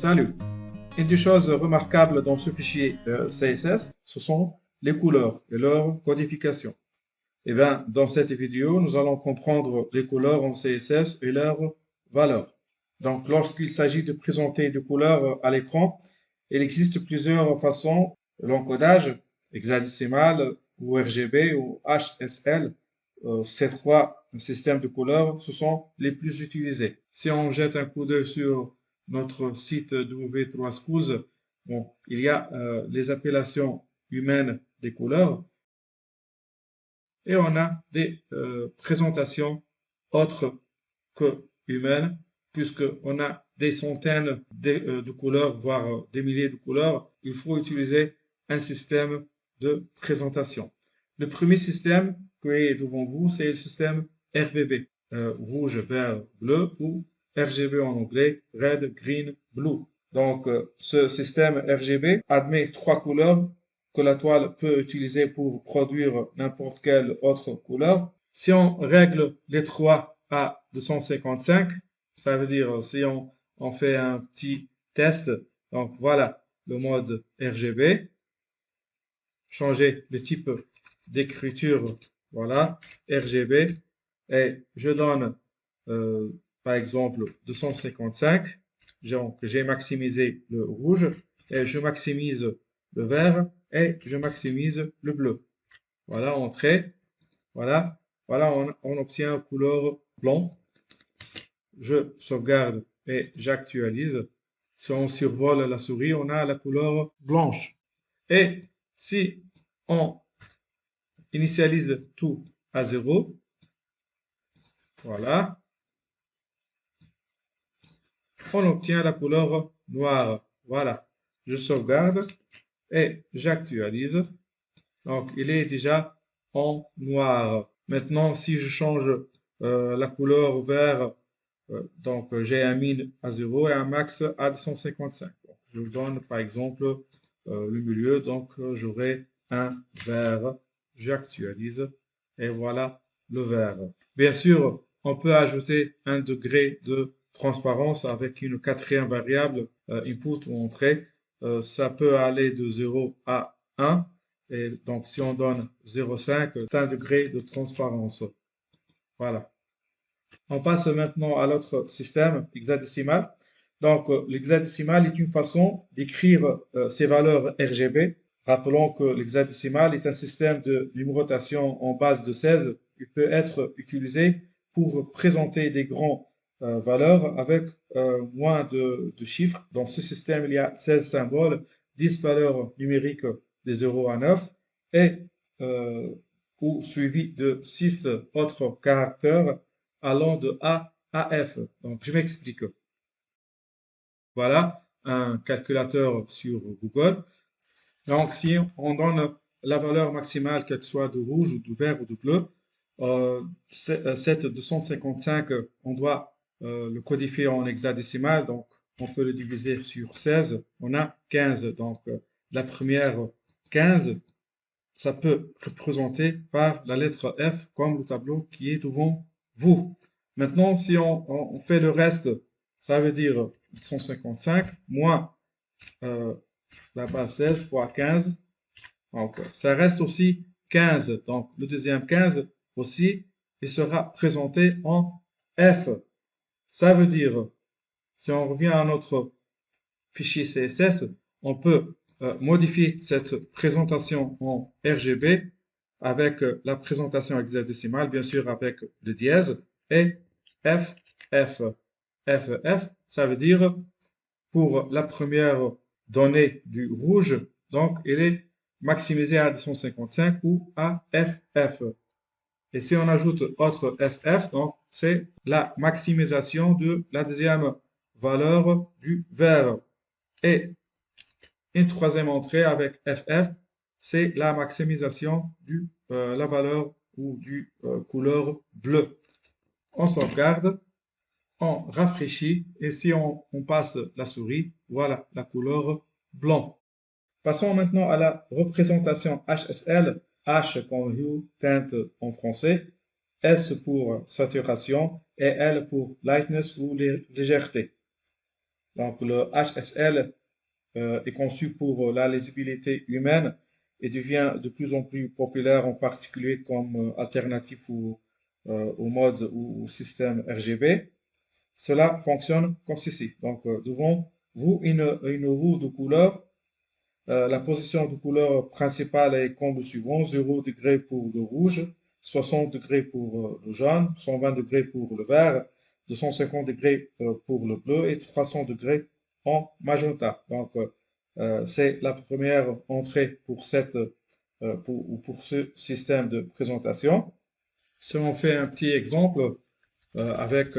Salut! Une des choses remarquables dans ce fichier CSS, ce sont les couleurs et leur codification. Eh bien, dans cette vidéo, nous allons comprendre les couleurs en CSS et leurs valeurs. Donc, lorsqu'il s'agit de présenter des couleurs à l'écran, il existe plusieurs façons. L'encodage, hexadécimal ou RGB ou HSL, ces trois systèmes de couleurs, ce sont les plus utilisés. Si on jette un coup d'œil sur notre site W3Schools, bon, il y a les appellations humaines des couleurs et on a des présentations autres que humaines, puisqu'on a des centaines de couleurs, voire des milliers de couleurs. Il faut utiliser un système de présentation. Le premier système qui est devant vous, c'est le système RVB, rouge, vert, bleu, ou RGB en anglais, red, green, blue. Donc, ce système RGB admet trois couleurs que la toile peut utiliser pour produire n'importe quelle autre couleur. Si on règle les trois à 255, ça veut dire si on fait un petit test, donc voilà le mode RGB, changer le type d'écriture, voilà, RGB, et je donne par exemple 255, j'ai maximisé le rouge, et je maximise le vert, et je maximise le bleu. Voilà, entrée, voilà, voilà, on obtient une couleur blanc. Je sauvegarde et j'actualise. Si on survole la souris, on a la couleur blanche. Et si on initialise tout à 0, voilà, on obtient la couleur noire. Voilà, je sauvegarde et j'actualise. Donc, il est déjà en noir. Maintenant, si je change la couleur vert, donc j'ai un min à 0 et un max à 255. Donc, je donne par exemple le milieu, donc j'aurai un vert. J'actualise et voilà le vert. Bien sûr, on peut ajouter un degré de transparence avec une quatrième variable, input ou entrée. Ça peut aller de 0 à 1. Et donc, si on donne 0,5, c'est un degré de transparence. Voilà. On passe maintenant à l'autre système, hexadécimal. Donc, l'hexadécimal est une façon d'écrire ces valeurs RGB. Rappelons que l'hexadécimal est un système de numérotation en base de 16. Il peut être utilisé pour présenter des grandes valeurs avec moins de chiffres. Dans ce système, il y a 16 symboles, 10 valeurs numériques des 0 à 9 et ou suivi de 6 autres caractères allant de A à F. Donc, je m'explique. Voilà un calculateur sur Google. Donc, si on donne la valeur maximale, qu'elle soit de rouge, ou de vert ou de bleu, cette 255, on doit le codifier en hexadécimal. Donc, on peut le diviser sur 16. On a 15. Donc, la première 15, ça peut représenter par la lettre F comme le tableau qui est devant vous. Maintenant, si on fait le reste, ça veut dire 155 moins la base 16 fois 15. Donc, ça reste aussi 15. Donc, le deuxième 15 aussi, il sera présenté en F. Ça veut dire, si on revient à notre fichier CSS, on peut modifier cette présentation en RGB avec la présentation hexadécimale, bien sûr avec le dièse, et F, F, F, F, ça veut dire pour la première donnée du rouge, donc il est maximisé à 255 ou à FF. Et si on ajoute autre FF, donc c'est la maximisation de la deuxième valeur du vert. Et une troisième entrée avec FF, c'est la maximisation de la valeur ou du couleur bleue. On sauvegarde, on rafraîchit et si on passe la souris, voilà la couleur blanc. Passons maintenant à la représentation HSL, H comme hue, teinte en français, S pour saturation et L pour lightness ou légèreté. Donc le HSL est conçu pour la lisibilité humaine et devient de plus en plus populaire, en particulier comme alternative au mode ou au système RGB. Cela fonctionne comme ceci. Donc, devant vous, une roue de couleur. La position de couleur principale est comme le suivant: 0 degré pour le rouge, 60 degrés pour le jaune, 120 degrés pour le vert, 250 degrés pour le bleu et 300 degrés en magenta. Donc, c'est la première entrée pour pour ce système de présentation. Si on fait un petit exemple avec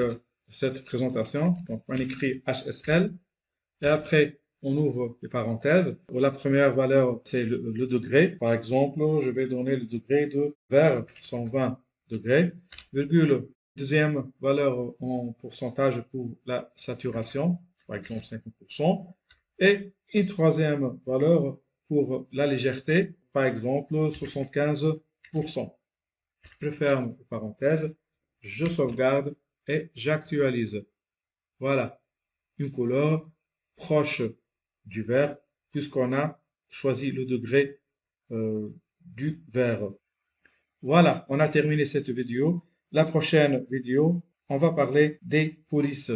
cette présentation, donc on écrit HSL. Et après, on ouvre les parenthèses. La première valeur, c'est le degré. Par exemple, je vais donner le degré de vert, 120 degrés, virgule. Deuxième valeur en pourcentage pour la saturation, par exemple 50%. Et une troisième valeur pour la légèreté, par exemple 75%. Je ferme les parenthèses, je sauvegarde et j'actualise. Voilà, une couleur proche du vert, puisqu'on a choisi le degré du vert. Voilà, on a terminé cette vidéo. La prochaine vidéo, on va parler des polices.